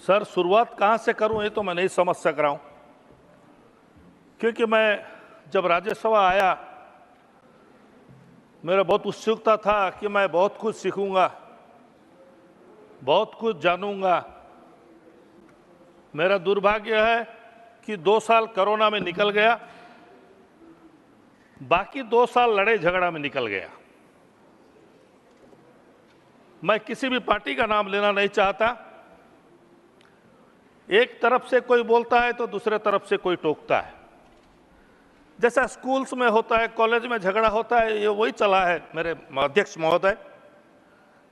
Sir, शुरुआत कहाँ से करूं ये तो मैं नहीं समझ सक रहा हूं, क्योंकि मैं जब राज्यसभा आया मेरा बहुत उत्सुकता था कि मैं बहुत कुछ सीखूंगा, बहुत कुछ जानूंगा। मेरा दुर्भाग्य है कि 2 साल कोरोना में निकल गया, बाकी 2 साल लड़ाई झगड़ा में निकल गया। मैं किसी भी पार्टी का नाम लेना नहीं चाहता। एक तरफ से कोई बोलता है तो दूसरे तरफ से कोई टोकता है। जैसा स्कूल्स में होता है, कॉलेज में झगड़ा होता है, ये वही चला है मेरे अध्यक्ष महोदय।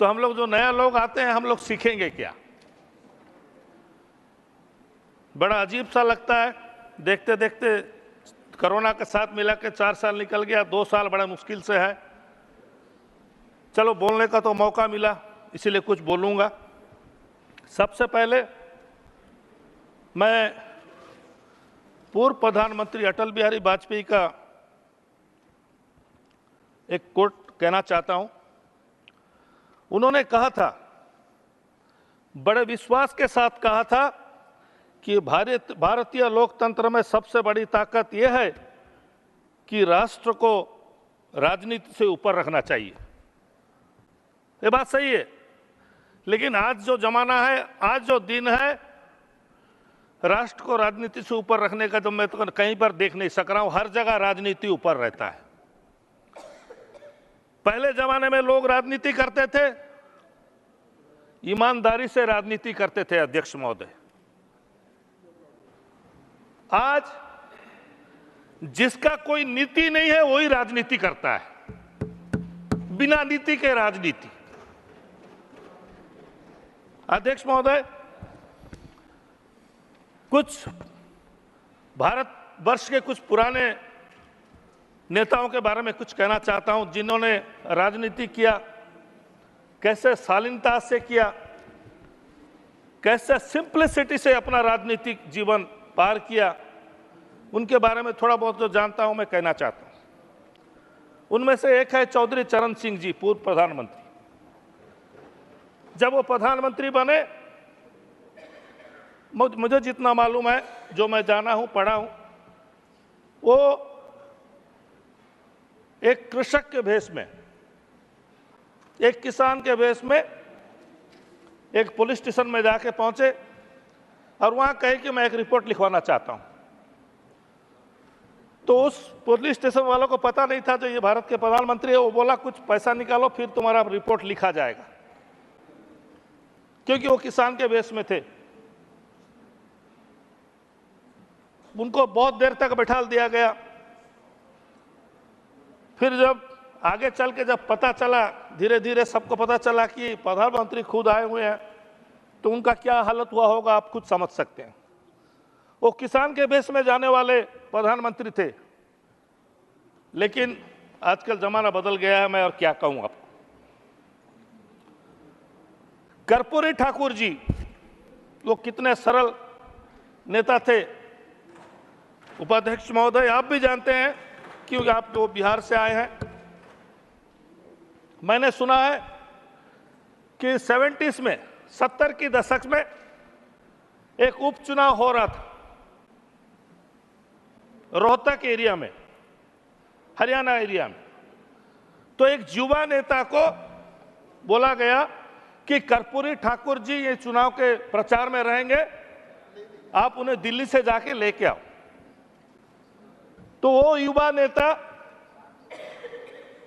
तो हम लोग जो नया लोग आते हैं, हम लोग सीखेंगे क्या? बड़ा अजीब सा लगता है। देखते देखते कोरोना के साथ मिला के 4 साल निकल गया, 2 साल बड़ा मुश्किल से है। चलो, बोलने का तो मौका मिला, इसीलिए कुछ बोलूंगा। सबसे पहले मैं पूर्व प्रधानमंत्री अटल बिहारी वाजपेयी का एक कोट कहना चाहता हूं। उन्होंने कहा था, बड़े विश्वास के साथ कहा था कि भारतीय लोकतंत्र में सबसे बड़ी ताकत यह है कि राष्ट्र को राजनीति से ऊपर रखना चाहिए। ये बात सही है, लेकिन आज जो जमाना है, आज जो दिन है, राष्ट्र को राजनीति से ऊपर रखने का तो मैं तो कहीं पर देख नहीं सक रहा हूं। हर जगह राजनीति ऊपर रहता है। पहले जमाने में लोग राजनीति करते थे, ईमानदारी से राजनीति करते थे अध्यक्ष महोदय। आज जिसका कोई नीति नहीं है वही राजनीति करता है, बिना नीति के राजनीति। अध्यक्ष महोदय, कुछ भारतवर्ष के कुछ पुराने नेताओं के बारे में कुछ कहना चाहता हूं, जिन्होंने राजनीति किया, कैसे शालीनता से किया, कैसे सिंप्लिसिटी से अपना राजनीतिक जीवन पार किया, उनके बारे में थोड़ा बहुत जो जानता हूं मैं कहना चाहता हूं। उनमें से एक है चौधरी चरण सिंह जी, पूर्व प्रधानमंत्री। जब वो प्रधानमंत्री बने, मुझे जितना मालूम है, जो मैं जाना हूं, पढ़ा हूं, वो एक कृषक के भेष में, एक किसान के भेष में एक पुलिस स्टेशन में जाके पहुंचे और वहां कहे कि मैं एक रिपोर्ट लिखवाना चाहता हूं। तो उस पुलिस स्टेशन वालों को पता नहीं था जो ये भारत के प्रधानमंत्री है। वो बोला, कुछ पैसा निकालो फिर तुम्हारा रिपोर्ट लिखा जाएगा, क्योंकि वो किसान के भेष में थे। उनको बहुत देर तक बैठा दिया गया। फिर जब आगे चल के जब पता चला, धीरे धीरे सबको पता चला कि प्रधानमंत्री खुद आए हुए हैं, तो उनका क्या हालत हुआ होगा आप खुद समझ सकते हैं। वो किसान के भेष में जाने वाले प्रधानमंत्री थे। लेकिन आजकल जमाना बदल गया है, मैं और क्या कहूं आपको। कर्पूरी ठाकुर जी, वो कितने सरल नेता थे। उपाध्यक्ष महोदय, आप भी जानते हैं क्योंकि आप तो बिहार से आए हैं। मैंने सुना है कि 70s में, 70 की दशक में एक उपचुनाव हो रहा था रोहतक एरिया में, हरियाणा एरिया में। तो एक युवा नेता को बोला गया कि कर्पूरी ठाकुर जी ये चुनाव के प्रचार में रहेंगे, आप उन्हें दिल्ली से जाके लेके आओ। तो वो युवा नेता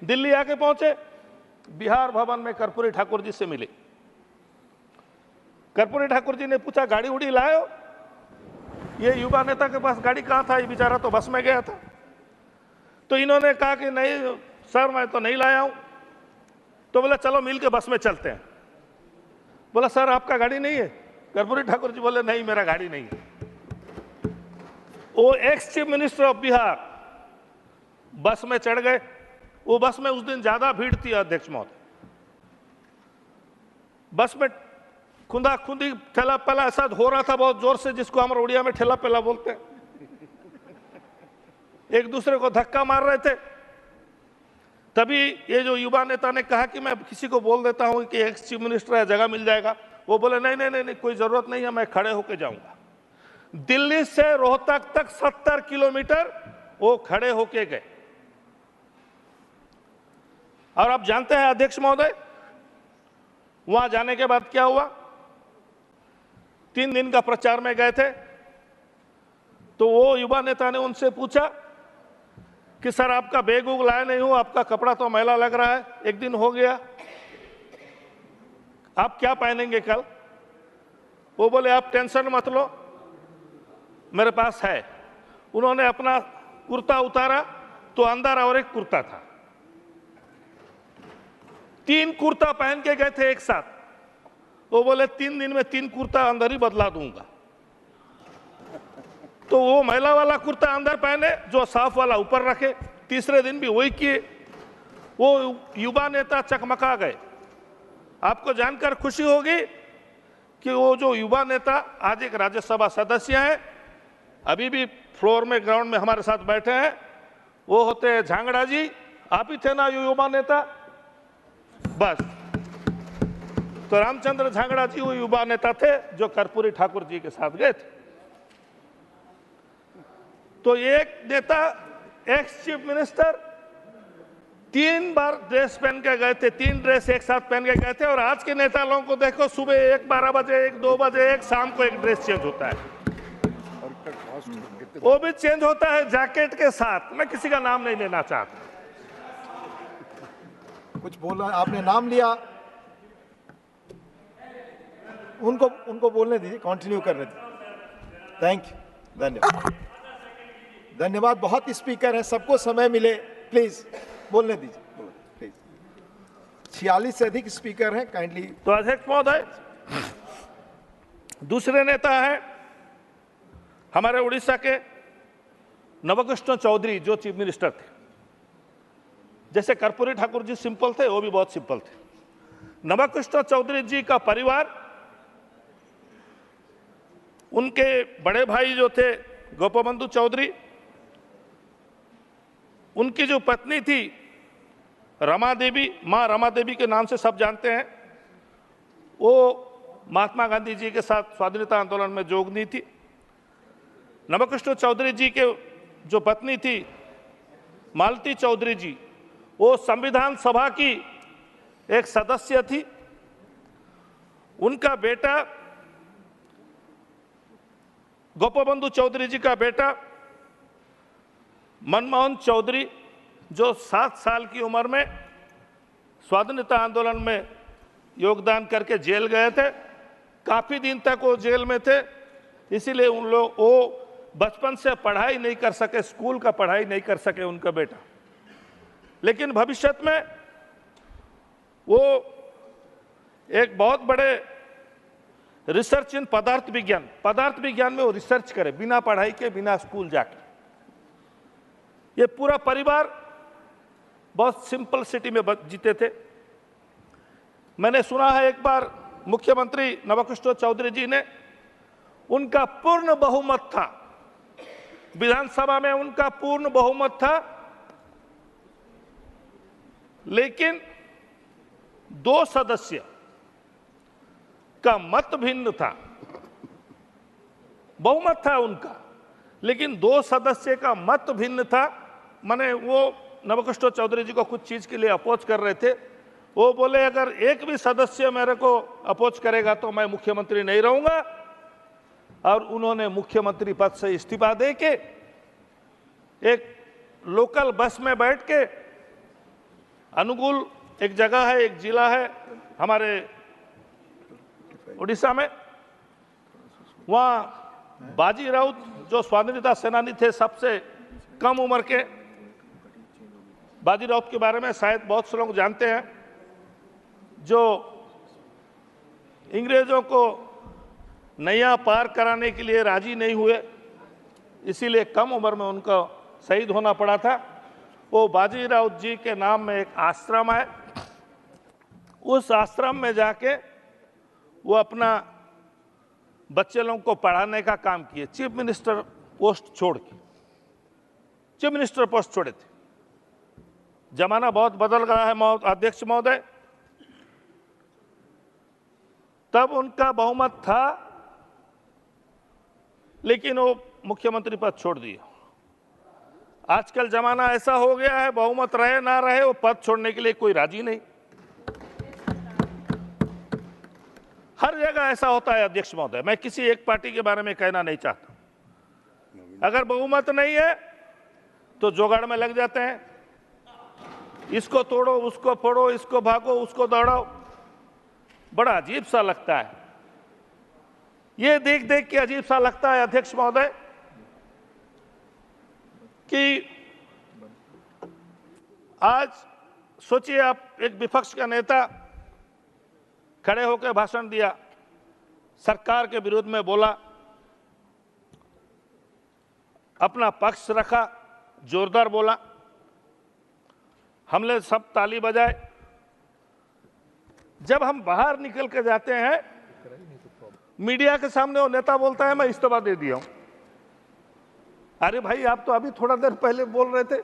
दिल्ली आके पहुंचे, बिहार भवन में कर्पूरी ठाकुर जी से मिले। कर्पूरी ठाकुर जी ने पूछा, गाड़ी उड़ी लाए हो? ये युवा नेता के पास गाड़ी कहां था, ये बेचारा तो बस में गया था। तो इन्होंने कहा कि नहीं सर, मैं तो नहीं लाया हूं। तो बोला, चलो मिल के बस में चलते हैं। बोला, सर आपका गाड़ी नहीं है? कर्पूरी ठाकुर जी बोले, नहीं मेरा गाड़ी नहीं है। वो ex chief minister of Bihar बस में चढ़ गए। वो बस में उस दिन ज्यादा भीड़ थी अध्यक्ष महोदय। बस में खुंदा खुंदी, ठेला पेला ऐसा हो रहा था बहुत जोर से, जिसको हम उड़िया में ठेला पेला बोलते हैं। एक दूसरे को धक्का मार रहे थे। तभी ये जो युवा नेता ने कहा कि मैं किसी को बोल देता हूं कि एक्स चीफ मिनिस्टर है, जगह मिल जाएगा। वो बोले नहीं नहीं नहीं नहीं, कोई जरूरत नहीं है, मैं खड़े होके जाऊंगा। दिल्ली से रोहतक तक 70 किलोमीटर वो खड़े होके गए। और आप जानते हैं अध्यक्ष महोदय, वहां जाने के बाद क्या हुआ? 3 दिन का प्रचार में गए थे, तो वो युवा नेता ने उनसे पूछा कि सर आपका बैग उग लाया नहीं हूं, आपका कपड़ा तो मैला लग रहा है, 1 दिन हो गया, आप क्या पहनेंगे कल? वो बोले आप टेंशन मत लो, मेरे पास है। उन्होंने अपना कुर्ता उतारा तो अंदर और एक कुर्ता था। 3 कुर्ता पहन के गए थे एक साथ। वो बोले 3 दिन में 3 कुर्ता अंदर ही बदला दूंगा। तो वो मैला वाला कुर्ता अंदर पहने, जो साफ वाला ऊपर रखे। तीसरे दिन भी वही किए। वो युवा नेता चकमका गए। आपको जानकर खुशी होगी कि वो जो युवा नेता आज एक राज्यसभा सदस्य हैं, अभी भी फ्लोर में ग्राउंड में हमारे साथ बैठे हैं, वो होते हैं झांगड़ा जी। आप ही थे ना ये युवा नेता? बस, तो रामचंद्र झांगड़ा जी वो युवा नेता थे जो कर्पूरी ठाकुर जी के साथ गए थे। तो एक नेता, एक्स चीफ मिनिस्टर 3 बार ड्रेस पहन के गए थे, 3 ड्रेस एक साथ पहन के गए थे। और आज के नेता लोगों को देखो, सुबह 1 12 बजे, 1 2 बजे, एक शाम को एक ड्रेस चेंज होता है, वो भी चेंज होता है जैकेट के साथ। मैं किसी का नाम नहीं लेना चाहता। कुछ बोलना, आपने नाम लिया, उनको बोलने दीजिए, कंटिन्यू करने दीजिए। थैंक यू, धन्यवाद, धन्यवाद। बहुत स्पीकर हैं, सबको समय मिले, प्लीज बोलने दीजिए, प्लीज। 46 से अधिक स्पीकर हैं, काइंडली। तो अध्यक्ष महोदय, दूसरे नेता हैं हमारे उड़ीसा के नवकृष्ण चौधरी, जो चीफ मिनिस्टर थे। जैसे कर्पूरी ठाकुर जी सिंपल थे, वो भी बहुत सिंपल थे। नवकृष्ण चौधरी जी का परिवार, उनके बड़े भाई जो थे गोपबंधु चौधरी, उनकी जो पत्नी थी रमा देवी, मां रमा देवी के नाम से सब जानते हैं, वो महात्मा गांधी जी के साथ स्वाधीनता आंदोलन में जोगनी थी। नवकृष्ण चौधरी जी के जो पत्नी थी मालती चौधरी जी, वो संविधान सभा की एक सदस्य थी। उनका बेटा गोपबंधु चौधरी जी का बेटा मनमोहन चौधरी, जो 7 साल की उम्र में स्वाधीनता आंदोलन में योगदान करके जेल गए थे। काफी दिन तक वो जेल में थे, इसीलिए उन लोग वो बचपन से पढ़ाई नहीं कर सके, स्कूल का पढ़ाई नहीं कर सके उनका बेटा। लेकिन भविष्य में वो एक बहुत बड़े रिसर्च इन पदार्थ विज्ञान में वो रिसर्च करे, बिना पढ़ाई के, बिना स्कूल जाके। ये पूरा परिवार बहुत सिंपल सिटी में जीते थे। मैंने सुना है एक बार मुख्यमंत्री नवकृष्ण चौधरी जी ने, उनका पूर्ण बहुमत था विधानसभा में, उनका पूर्ण बहुमत था, लेकिन 2 सदस्य का मत भिन्न था। बहुमत था उनका, लेकिन 2 सदस्य का मत भिन्न था। माने वो नवकृष्ण चौधरी जी को कुछ चीज के लिए अपोज कर रहे थे। वो बोले अगर एक भी सदस्य मेरे को अपोज करेगा तो मैं मुख्यमंत्री नहीं रहूंगा। और उन्होंने मुख्यमंत्री पद से इस्तीफा दे के एक लोकल बस में बैठ के, अनुगुल एक जगह है, एक जिला है हमारे उड़ीसा में, वहां बाजी राउत जो स्वाधीनता सेनानी थे, सबसे कम उम्र के बाजी राउत के बारे में शायद बहुत से लोग जानते हैं, जो अंग्रेजों को नैया पार कराने के लिए राजी नहीं हुए, इसीलिए कम उम्र में उनका शहीद होना पड़ा था। वो बाजी राउत जी के नाम में एक आश्रम है, उस आश्रम में जाके वो अपना बच्चे लोगों को पढ़ाने का काम किए। चीफ मिनिस्टर पोस्ट छोड़ के, चीफ मिनिस्टर पोस्ट छोड़े थे। जमाना बहुत बदल गया है अध्यक्ष महोदय। तब उनका बहुमत था, लेकिन वो मुख्यमंत्री पद छोड़ दिया। आजकल जमाना ऐसा हो गया है, बहुमत रहे ना रहे, वो पद छोड़ने के लिए कोई राजी नहीं। हर जगह ऐसा होता है अध्यक्ष महोदय। मैं किसी एक पार्टी के बारे में कहना नहीं चाहता। अगर बहुमत नहीं है तो जुगाड़ में लग जाते हैं, इसको तोड़ो, उसको फोड़ो, इसको भागो, उसको दौड़ाओ। बड़ा अजीब सा लगता है, ये देख देख के अजीब सा लगता है अध्यक्ष महोदय कि आज सोचिए, आप एक विपक्ष का नेता खड़े होकर भाषण दिया, सरकार के विरोध में बोला, अपना पक्ष रखा, जोरदार बोला, हमने सब ताली बजाए। जब हम बाहर निकल के जाते हैं, मीडिया के सामने वो नेता बोलता है मैं इस्तीफा दे दिया हूं। अरे भाई, आप तो अभी थोड़ा देर पहले बोल रहे थे,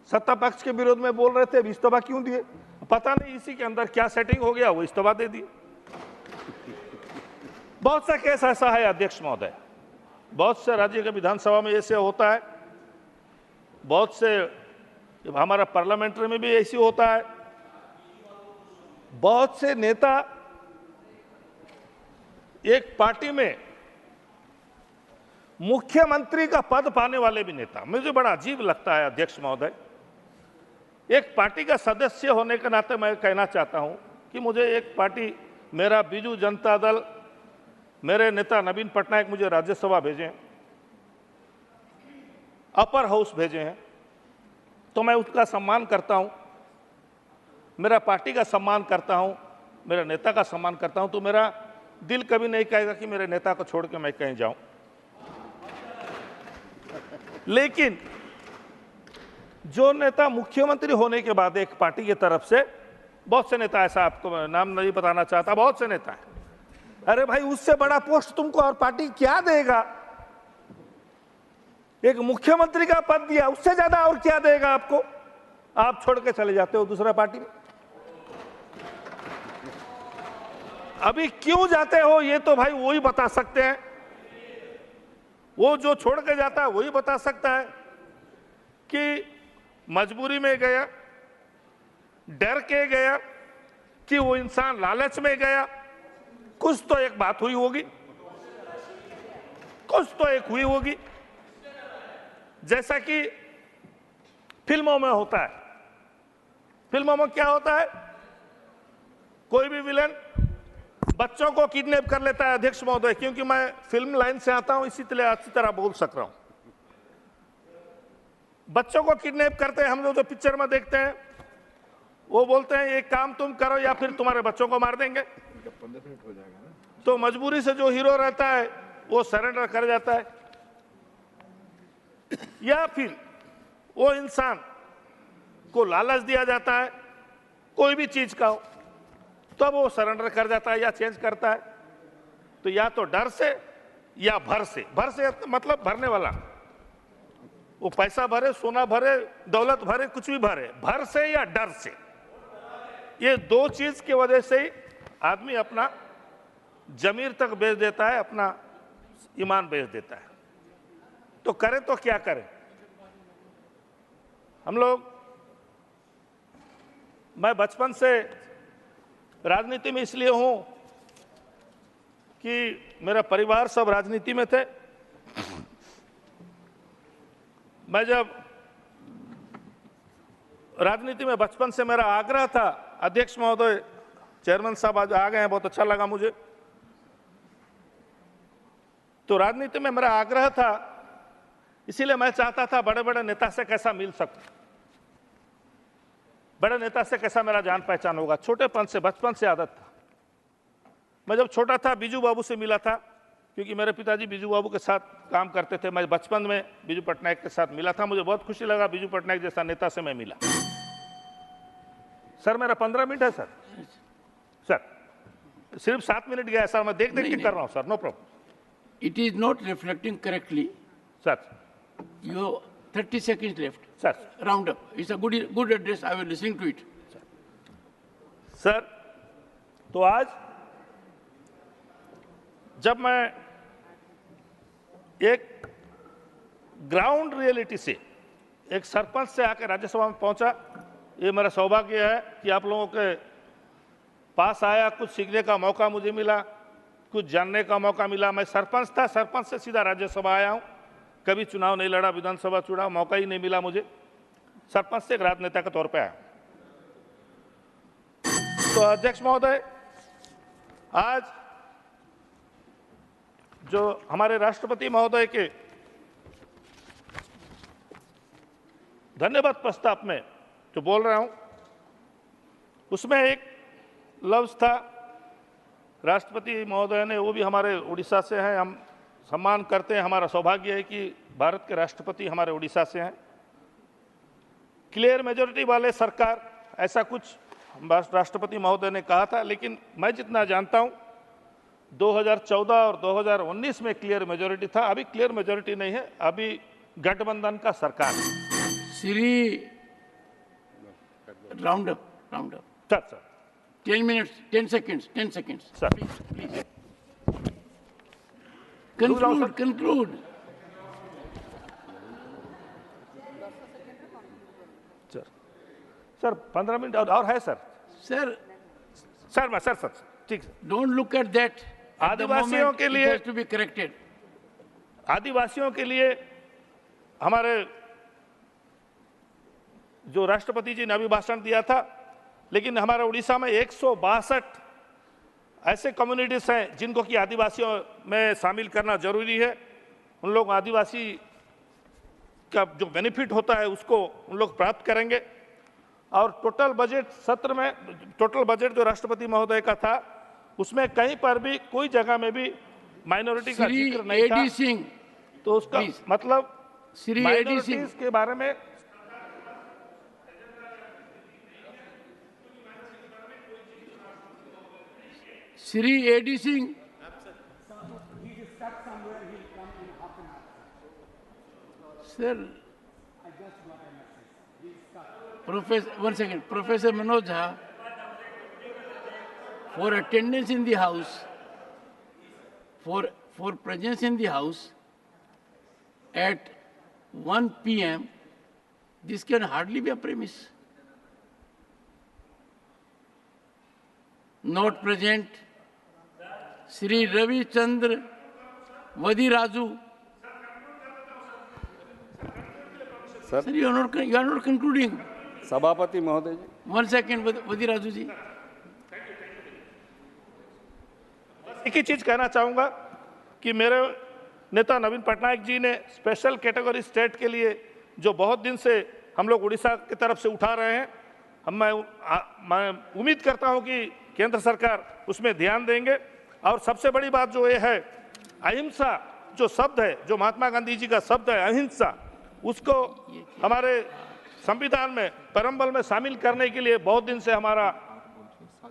सत्ता पक्ष के विरोध में बोल रहे थे, अभी इस्तीफा क्यों दिए? पता नहीं इसी के अंदर क्या सेटिंग हो गया, वो इस्तीफा दे दिए। बहुत सा केस ऐसा है अध्यक्ष महोदय, बहुत से राज्य के विधानसभा में ऐसे होता है, बहुत से हमारा पार्लियामेंट्री में भी ऐसी होता है। बहुत से नेता एक पार्टी में मुख्यमंत्री का पद पाने वाले भी नेता, मुझे बड़ा अजीब लगता है अध्यक्ष महोदय। एक पार्टी का सदस्य होने के नाते मैं कहना चाहता हूं कि मुझे एक पार्टी, मेरा बीजू जनता दल, मेरे नेता नवीन पटनायक मुझे राज्यसभा भेजे, अपर हाउस भेजे हैं, तो मैं उसका सम्मान करता हूं, मेरा पार्टी का सम्मान करता हूं, मेरे नेता का सम्मान करता हूं। तो मेरा दिल कभी नहीं कहेगा कि मेरे नेता को छोड़ के मैं कहीं जाऊं। लेकिन जो नेता मुख्यमंत्री होने के बाद एक पार्टी की तरफ से, बहुत से नेता, ऐसा आपको नाम नहीं बताना चाहता, बहुत से नेता है, अरे भाई उससे बड़ा पोस्ट तुमको और पार्टी क्या देगा? एक मुख्यमंत्री का पद दिया, उससे ज्यादा और क्या देगा आपको? आप छोड़ के चले जाते हो दूसरा पार्टी में। अभी क्यों जाते हो ये तो भाई वही बता सकते हैं, वो जो छोड़ के जाता है वही बता सकता है कि मजबूरी में गया, डर के गया, कि वो इंसान लालच में गया। कुछ तो एक बात हुई होगी, कुछ तो एक हुई होगी। जैसा कि फिल्मों में होता है, फिल्मों में क्या होता है, कोई भी विलेन बच्चों को किडनैप कर लेता है अध्यक्ष महोदय, क्योंकि मैं फिल्म लाइन से आता हूं इसी अच्छी तरह बोल सक रहा हूं। बच्चों को किडनैप करते हैं, हम लोग जो पिक्चर में देखते हैं, वो बोलते हैं एक काम तुम करो या फिर तुम्हारे बच्चों को मार देंगे। 15 मिनट हो जाएगा ना। तो मजबूरी से जो हीरो रहता है वो सरेंडर कर जाता है, या फिर वो इंसान को लालच दिया जाता है कोई भी चीज का हो, तब वो सरेंडर कर जाता है या चेंज करता है। तो या तो डर से या भर से, भर से मतलब भरने वाला, वो पैसा भरे, सोना भरे, दौलत भरे, कुछ भी भरे, भर से या डर से, ये दो चीज की वजह से ही आदमी अपना जमीर तक बेच देता है, अपना ईमान बेच देता है। तो करें तो क्या करें हम लोग? मैं बचपन से राजनीति में इसलिए हूं कि मेरा परिवार सब राजनीति में थे। मैं जब राजनीति में, बचपन से मेरा आग्रह था, अध्यक्ष महोदय, चेयरमैन साहब आज आ गए हैं, बहुत अच्छा लगा मुझे। तो राजनीति में मेरा आग्रह था, इसीलिए मैं चाहता था बड़े बड़े नेता से कैसा मिल सकूं, बड़े नेता से कैसा मेरा जान पहचान होगा। छोटेपन से, बचपन से आदत था। मैं जब छोटा था बीजू बाबू से मिला था, क्योंकि मेरे पिताजी बीजू बाबू के साथ काम करते थे। मैं बचपन में बीजू पटनायक के साथ मिला था, मुझे बहुत खुशी लगा, बीजू पटनायक जैसा नेता से मैं मिला। सर मेरा 15 मिनट है सर। सर सिर्फ 7 मिनट गया है सर, मैं देख के कर रहा हूँ sir, no problem. It is not reflecting correctly. Sir You 30 seconds left. Sir Round up. It's a good address. I will listen to it. Sir, तो आज जब मैं एक ग्राउंड रियलिटी से, एक सरपंच से आकर राज्यसभा में पहुंचा, ये मेरा सौभाग्य है कि आप लोगों के पास आया, कुछ सीखने का मौका मुझे मिला, कुछ जानने का मौका मिला। मैं सरपंच था, सरपंच से सीधा राज्यसभा आया हूं, कभी चुनाव नहीं लड़ा, विधानसभा चुनाव मौका ही नहीं मिला मुझे, सरपंच से एक राजनेता के तौर पे आया। तो अध्यक्ष महोदय, आज जो हमारे राष्ट्रपति महोदय के धन्यवाद प्रस्ताव में जो बोल रहा हूं, उसमें एक लफ्ज था राष्ट्रपति महोदय ने, वो भी हमारे उड़ीसा से हैं, हम सम्मान करते हैं, हमारा सौभाग्य है कि भारत के राष्ट्रपति हमारे उड़ीसा से हैं। क्लियर मेजॉरिटी वाले सरकार, ऐसा कुछ राष्ट्रपति महोदय ने कहा था, लेकिन मैं जितना जानता हूं 2014 और 2019 में क्लियर मेजॉरिटी था। अभी क्लियर मेजॉरिटी नहीं है, अभी गठबंधन का सरकार है। Sri, round up. Sir 10 minutes, 10 seconds. Sir. Please. Conclude. Sir 15 minute और है सर। Sir, सर ठीक है। don't look at that. At the आदिवासियों moment, के it लिए, has to be corrected. आदिवासियों के लिए हमारे जो राष्ट्रपति जी ने अभी भाषण दिया था, लेकिन हमारे उड़ीसा में 162 ऐसे कम्युनिटीज हैं जिनको कि आदिवासियों में शामिल करना जरूरी है। उन लोग आदिवासी का जो बेनिफिट होता है उसको उन लोग प्राप्त करेंगे। और टोटल बजट सत्र में, टोटल बजट जो राष्ट्रपति महोदय का था, उसमें कहीं पर भी कोई जगह में भी माइनॉरिटी का श्री जिक्र नहीं था। एडी सिंह, तो उसका Please. मतलब श्री एडी सिंह, माइनॉरिटीज के बारे में Shri A D Singh, sir, Professor Manoj Jha, for attendance in the house, for presence in the house at 1 p.m., this can hardly be a premise. Not present, Sri Ravi Chandra Vadiraju. Sir, Sir, you are not concluding. सभापति महोदय जी, 1 second, Vadiraju ji. एक ही चीज कहना चाहूंगा कि मेरे नेता नवीन पटनायक जी ने स्पेशल कैटेगरी स्टेट के लिए जो बहुत दिन से हम लोग उड़ीसा की तरफ से उठा रहे हैं, मैं उम्मीद करता हूं कि केंद्र सरकार उसमें ध्यान देंगे। और सबसे बड़ी बात जो ये है, अहिंसा जो शब्द है, जो महात्मा गांधी जी का शब्द है अहिंसा, उसको हमारे संविधान में, परम्बल में शामिल करने के लिए बहुत दिन से हमारा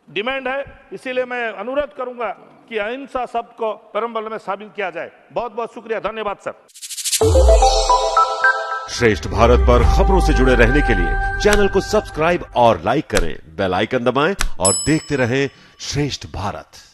डिमांड है। इसीलिए मैं अनुरोध करूंगा कि अहिंसा शब्द को परम्बल में शामिल किया जाए। बहुत बहुत शुक्रिया, धन्यवाद सर। श्रेष्ठ भारत पर खबरों से जुड़े रहने के लिए चैनल को सब्सक्राइब और लाइक करें, बेल आइकन दबाएं और देखते रहें श्रेष्ठ भारत।